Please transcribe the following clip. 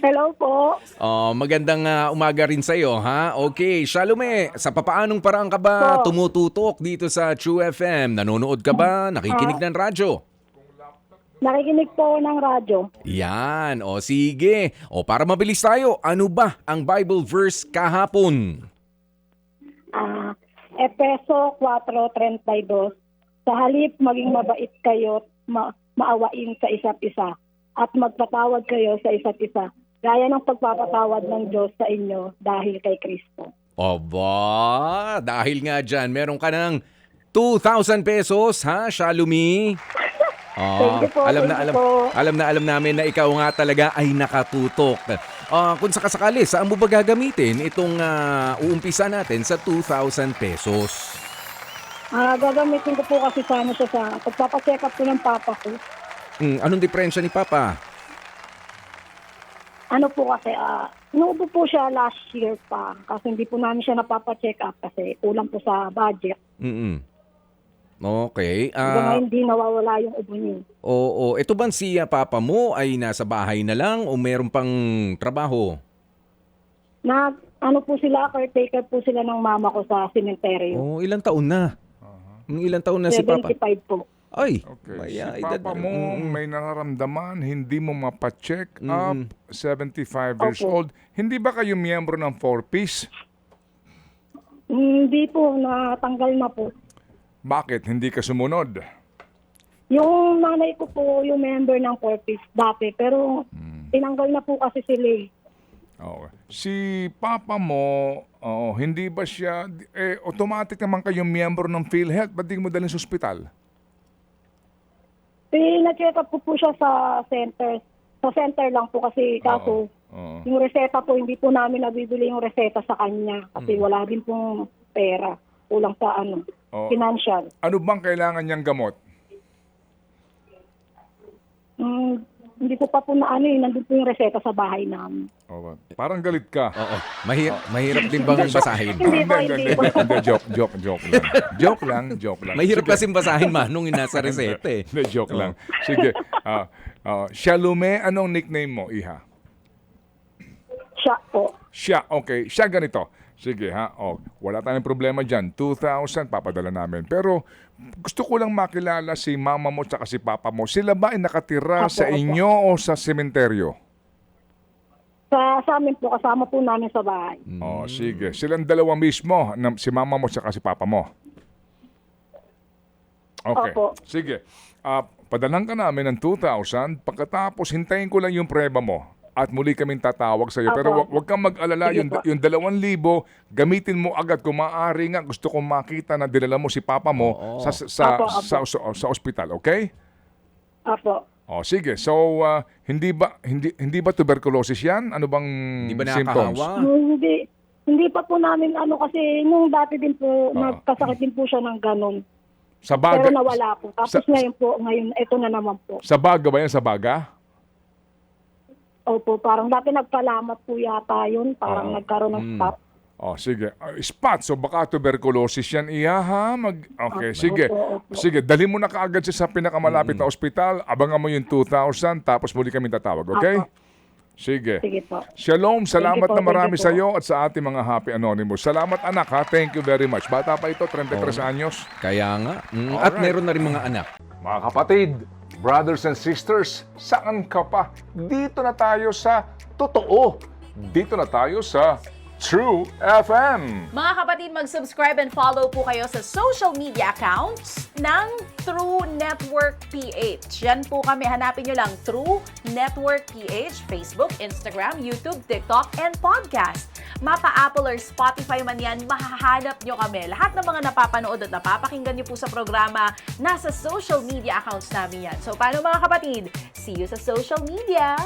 Hello po. Magandang umaga rin sa'yo, ha? Okay, Shalome, sa papaanong paraan ka ba Po. tumututok dito sa True FM? Nanonood ka ba? Nakikinig ng radyo? Nakikinig po ng radyo. Yan, sige. Para mabilis tayo, ano ba ang Bible verse kahapon? Efeso 4:32. Sa halip maging mabait kayo, maawain sa isa't isa, at magpatawad kayo sa isa't isa, gaya ng pagpapatawad ng Diyos sa inyo dahil kay Kristo. Aba, dahil nga dyan, meron ka ng 2,000 pesos, ha, Shalome? Thank you po, alam thank you po. alam namin na ikaw nga talaga ay nakatutok. Kung sakasakali, saan mo ba gagamitin itong uumpisa natin sa 2,000 pesos? Gagamitin ko po kasi sana siya sa pagpapacheck up ko ng papa ko. Anong diferensya ni Papa? Ano po kasi, inuubo po siya last year pa kasi hindi po namin siya napapacheck up kasi kulang po sa budget. Okay. Hanggang ngayon hindi nawawala yung ubo niya. Oo. Ito bang si Papa mo ay nasa bahay na lang o meron pang trabaho? Ano po sila, caretaker po sila ng mama ko sa sementeryo. Ilang taon na? Ilang taon na si Papa? 75 po. Ay, Okay. Si Papa mo may nararamdaman, hindi mo mapacheck up, 75 years Opo. old. Hindi ba kayo miyembro ng 4-piece? Hindi po, natanggal na po. Bakit? Hindi ka sumunod? Yung nanay ko po, yung member ng Corpus dati, pero tinanggal na po kasi sila eh. Okay. Si Papa mo, hindi ba siya, automatic naman kayong miyembro ng PhilHealth, ba't di mo dalhin sa ospital? Na-check up ko po siya sa center. Sa center lang po kasi kaso Oo. yung reseta po, hindi po namin nabibili yung reseta sa kanya kasi wala din pong pera. Kulang sa Oo. financial. Ano bang kailangan niyang gamot? Hindi ko pa po nandun po yung reseta sa bahay namin. Parang galit ka. Oo. Mahirap din bang basahin? Hindi po, hindi po. Hindi, joke lang. Joke lang. Mahirap Sige. kasing basahin, Manong, yung nasa reseta eh. Hindi, joke lang. Sige. Shalome, anong nickname mo, Iha? Siya po. Siya, okay. Siya ganito. Sige ha. Wala tayong problema dyan. 2,000, papadala namin. Pero gusto ko lang makilala si mama mo at si papa mo. Sila ba ay nakatira sa Opo. inyo o sa sementeryo? Sa amin po, kasama po namin sa bahay. Sige. Silang dalawa mismo, si mama mo at si papa mo. Okay. Opo. Sige. Padalan ka namin ng 2,000. Pagkatapos, hintayin ko lang yung preba mo. At muli kaming tatawag sa iyo. Opo. Pero wag kang mag-alala. Sige po. Yung 2,000, gamitin mo agad. Kung maaari nga, gusto kong makita na dinala mo si papa mo sa ospital. Okay? Apo. Sige. So, hindi ba tuberculosis yan? Ano bang Hindi ba symptoms? nakakahawa? Hindi pa po namin kasi nung dati din po, nagkasakit din po siya ng ganun. Sa Pero baga? nawala po. Tapos ngayon, ito na naman po. Sa baga ba yan? Sa baga? Opo, parang dati nagpalamat po yata yun. Parang nagkaroon ng stop. Sige. Spot. So baka tuberculosis yan, Iha, ha? Okay, sige. Opo. Sige, dali mo na kaagad siya sa pinakamalapit na ospital. Abangan mo yung 2,000, tapos muli kami tatawag, okay? Opo. Sige. Sige po. Shalom, salamat po, na marami thank you sa po. iyo at sa ating mga Happy Anonymous. Salamat anak, ha? Thank you very much. Bata pa ito, 33 anyos. Kaya nga. At Alright. meron na rin mga anak. Mga kapatid, brothers and sisters, saan ka pa? Dito na tayo sa totoo. Dito na tayo sa True FM. Mga kapatid, mag-subscribe and follow po kayo sa social media accounts ng True Network PH. Yan po kami. Hanapin nyo lang True Network PH, Facebook, Instagram, YouTube, TikTok, and podcast. Mapa Apple or Spotify man yan, mahahanap nyo kami. Lahat ng mga napapanood at napapakinggan nyo po sa programa, nasa social media accounts namin yan. So, paano mga kapatid? See you sa social media!